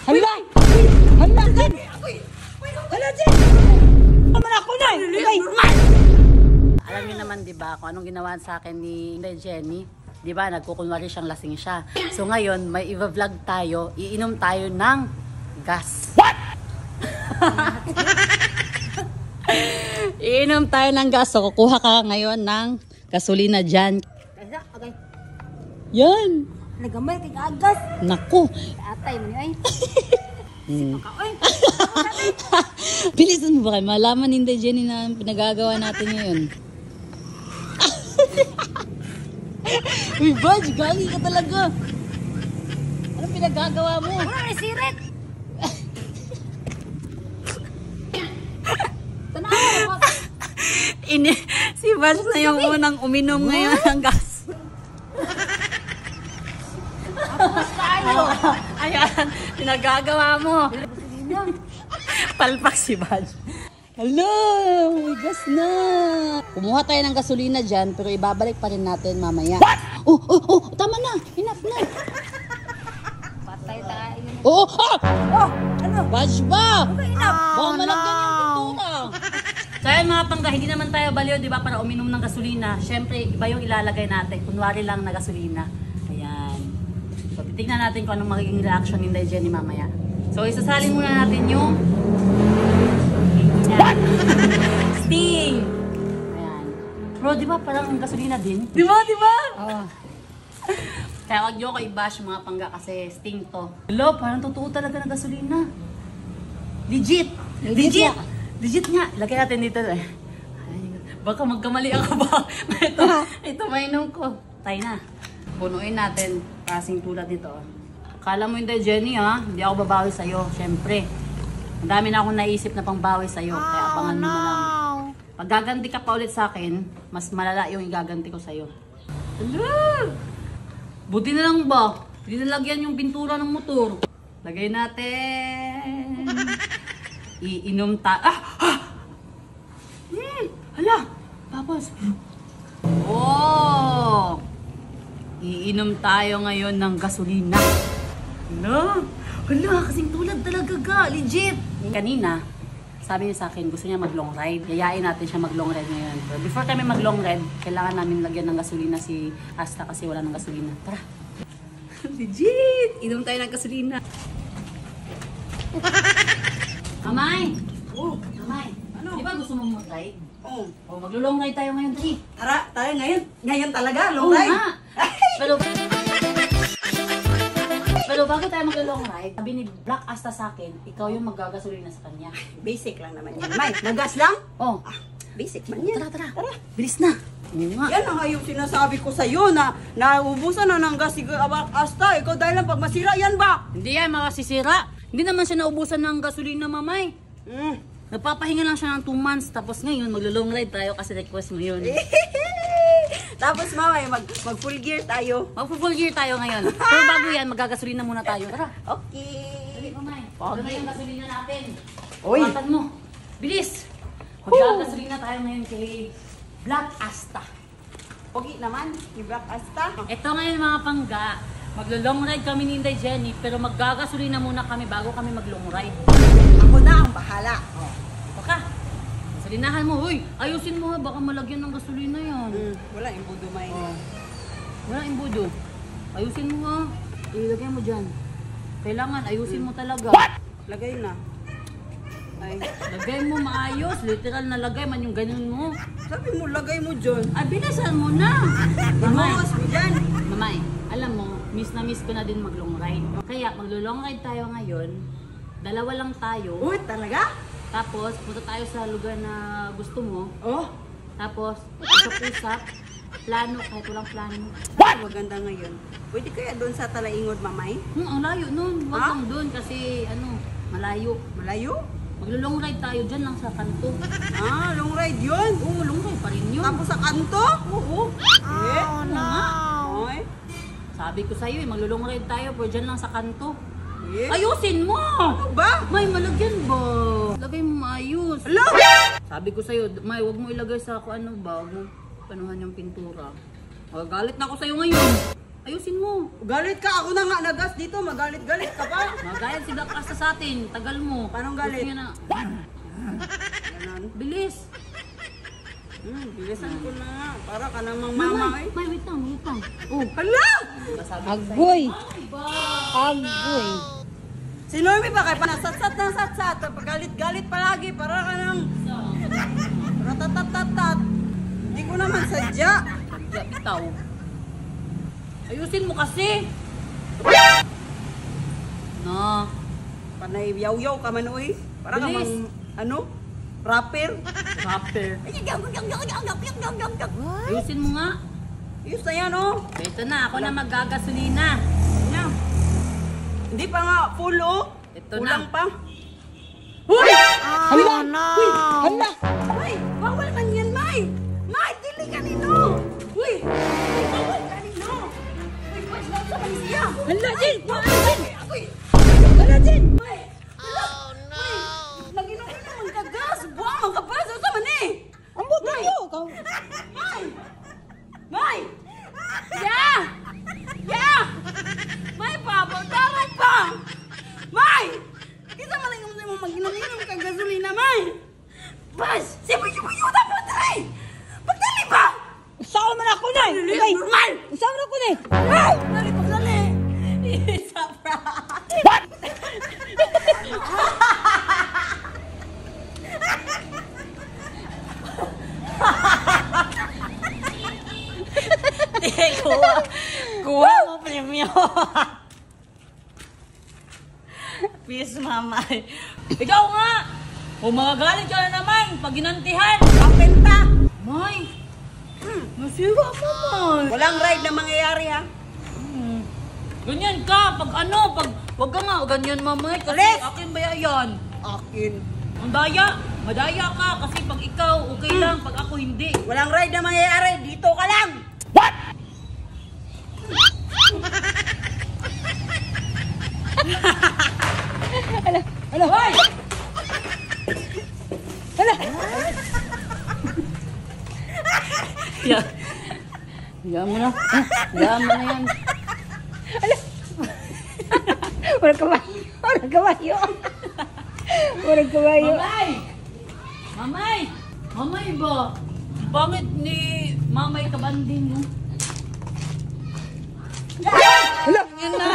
Hala! Hala, Jen! Hala, Jen! Naman ako na! Alam niyo naman, di ba, kung anong ginawa sa akin ni Jenny? Di ba, nagkukunwari siyang lasing siya. So ngayon, may i-vlog tayo, iinom tayo ng gas. What? Iinom tayo ng gas. So, kukuha ka ngayon ng gasolina dyan. Okay. Yan. Nagamay, tig-agas. Naku. Atay mo niya, ay. Bilisan mo ba kayo? Malaman hindi, Jenny, na pinagagawa natin ngayon. Uy, Badge, gali ka talaga. Ano pinagagawa mo? Wala na sirit. Tanaw ako. Si Badge na yung unang uminom ngayon ng gas. Ayan, pinagagawa mo. Palpak si Badge. Hello! May gas na! Kumuha tayo ng gasolina dyan, pero ibabalik pa rin natin mamaya. What? Oh! Tama na! Enough na! Patay tayo. Oh! Ah! Oh! Ano? Badge ba? Enough! Baka malagyan yung pintura. So ayan mga pangga, hindi naman tayo baliw, di ba, para uminom ng gasolina. Siyempre, iba yung ilalagay natin. Kunwari lang na gasolina. Ayan. So titignan natin kung anong magiging reaction ni Jenny mamaya. So isasalin muna natin yung What? Sting! Ayan. Bro, di ba parang gasolina din? Di ba? Oo. Kaya wag nyo ko i-bash mga pangga kasi Sting to. Hello, parang totoo talaga ng gasolina. Legit nga. Lagay natin dito. Ay, baka magkamali ako ba? ito mainom ko. Tayo na. Punuin natin. Kasing tulad nito. Kala mo hindi, Jenny, ha? Hindi ako babawi sa'yo. Siyempre. Ang dami na akong naisip na pangbawi sa'yo. Kaya abangan mo na lang. Pag gaganti ka pa ulit sa akin, mas malala yung igaganti ko sa'yo. Hello! Buti na lang ba? Hindi nalagyan yung pintura ng motor. Lagay natin. Iinom tayo. Hala! Tapos. Oh! Iinom tayo ngayon ng gasolina. Hala, kasing tulad talaga ga. Legit! Kanina, sabi niya sa akin, gusto niya mag-long ride. Yayain natin siya mag-long ride ngayon. Pero before kami mag-long ride, kailangan namin lagyan ng gasolina si Asta kasi wala ng gasolina. Tara! Legit! Inom tayo ng gasolina. Amay! Oh, Amay! Ano? Di ba gusto mong mag-ride? oh. O, mag-long ride tayo ngayon, Dri. Tara, tayo ngayon. Ngayon talaga, Oo long ride. nga! Pero bago tayo mag-long ride, sabi ni Black Asta sa akin, ikaw yung maggagasolina sa kanya. Basic lang naman yan. May, magas lang? Oh, Basic man yan. tara. Bilis na. Oo nga. Yan ang yung sinasabi ko sa'yo na naubusan na ng gas si Asta. Ikaw dahil lang pag masira yan ba? Hindi yan makasisira. Hindi naman siya naubusan ng gasolina, mamay. Nagpapahinga lang siya ng 2 months. Tapos ngayon, mag-long ride tayo kasi request mo yun. Tapos mamay, mag full gear tayo. Mag-full gear tayo ngayon. Pero bago yan, maggagasolina muna tayo. Tara. Okay. Dali, mamay. Pogi. Ito na yung gasolina natin. Uy. Hawakan mo. Bilis. Maggagasolina tayo ngayon kay Black Asta. Pogi naman, ni Black Asta. Ito ngayon mga pangga. Maglo-long ride kami ni Inday Jenny. Pero maggagasolina muna kami bago kami mag-long ride. Ako na ang bahala. Baka. Gasolinahan mo. Uy, ayusin mo ha. Baka malagyan ng gasolina yan. Wala, imbudo may. Wala imbudo. Ayusin mo ha. Ilagay mo dyan. Kailangan, ayusin mo talaga. Lagay na. Ay, Lagay mo maayos. Literal na lagay man yung ganun mo. sabi mo, lagay mo dyan. Ay, bilisan mo na. Mamay, Ibuhos mo dyan. mamay, alam mo, miss na miss ko na din mag-long ride. Kaya maglo-long ride tayo ngayon. Dalawa lang tayo. Uy, talaga? Tapos, punta tayo sa lugar na gusto mo. Oh, Tapos, usap-usap. Plano, kahit walang plano. maganda ngayon. Pwede kaya doon sa Talaingod, mamay? Ang layo nun. Huwag Ha? lang doon kasi, malayo. Malayo? Maglo-long ride tayo dyan lang sa kanto. Long ride yun. Oo, long ride pa rin yun. Tapos sa kanto? Oo. Oh, no. Oy. Sabi ko sa'yo maglo-long ride tayo pero dyan lang sa kanto. Eh? Ayusin mo! Ano ba? May, malagyan ba? Lagay mo maayos. Ala! Sabi ko sa'yo, May, huwag mo ilagay sa ako ano ba? Huwag mo panuhan yung pintura. Magagalit na ako sa'yo ngayon. Ayusin mo. Galit ka, ako na nga nagas dito, magalit-galit ka pa. Magalit si Black Asta sa atin. Tagal mo. Paano galit? Gusto niya na. Ganon. Bilis. Bilisan ko na nga, para ka namang mama eh. May, wait lang. Oh, Hala! Agoy. Agoy. Si Normie ba kay panasatsat ng satsat, pagalit-galit palagi, para ka nang ratatatatat. Hindi ko naman sadya. bitaw. Ayusin mo kasi. No. Panay yaw-yaw ka man uy. Para ka Bilis. mang, ano? Rapper. Rapper. Ayusin mo nga. Ayos na yan oh. Ito na, ako na maggagasolina. Yan. Hindi pa nga full oh. Ito Kulang na. pa. Uy! Hala! Uy! Hala! May, bawal man yan, May! May, dili kanino! Uy! Uy, bawal kanino! Uy, pwes lang sa Malaysia! Hala, Jin! Uy! Hala, Jin! May! Oh no! Nag-inom ka naman ka gas! Buwang mga kapasa sa mani! Ang buto niyo! May! May! Yeah! Yeah! May, papagdaran pa! May! Kita man lang yung mag-inom ka gasolina, May! Bas! Sibuyo-buyo na po, Tray! Pagdali ba? Usawa man ako na! Okay! Normal! Usawa man ako na! Ay! Dali, pagdali! Sabra! Kuha mo premyo. Peace, mamay. Ikaw nga! Umagalit ka na naman pag ginantihan. Kapenta! May! Masiwa mo, May. Walang ride na mangyayari, ha? Ganyan ka, pag wag ka nga, ganyan mamay, kasi Alis! akin ba yan? Akin. Ang daya, madaya ka, kasi pag ikaw, okay lang, pag ako hindi. Walang ride na mangyayari. Dito ka lang! Hala! Hoy! Hala! Hiya mo na. Hiya mo na yan. Walang kabayo! Walang kabayo! Walang kabayo! Mamay! Mamay! Mamay ba? Pangit ni Mamay Kabanding, no? Hala! Yan na.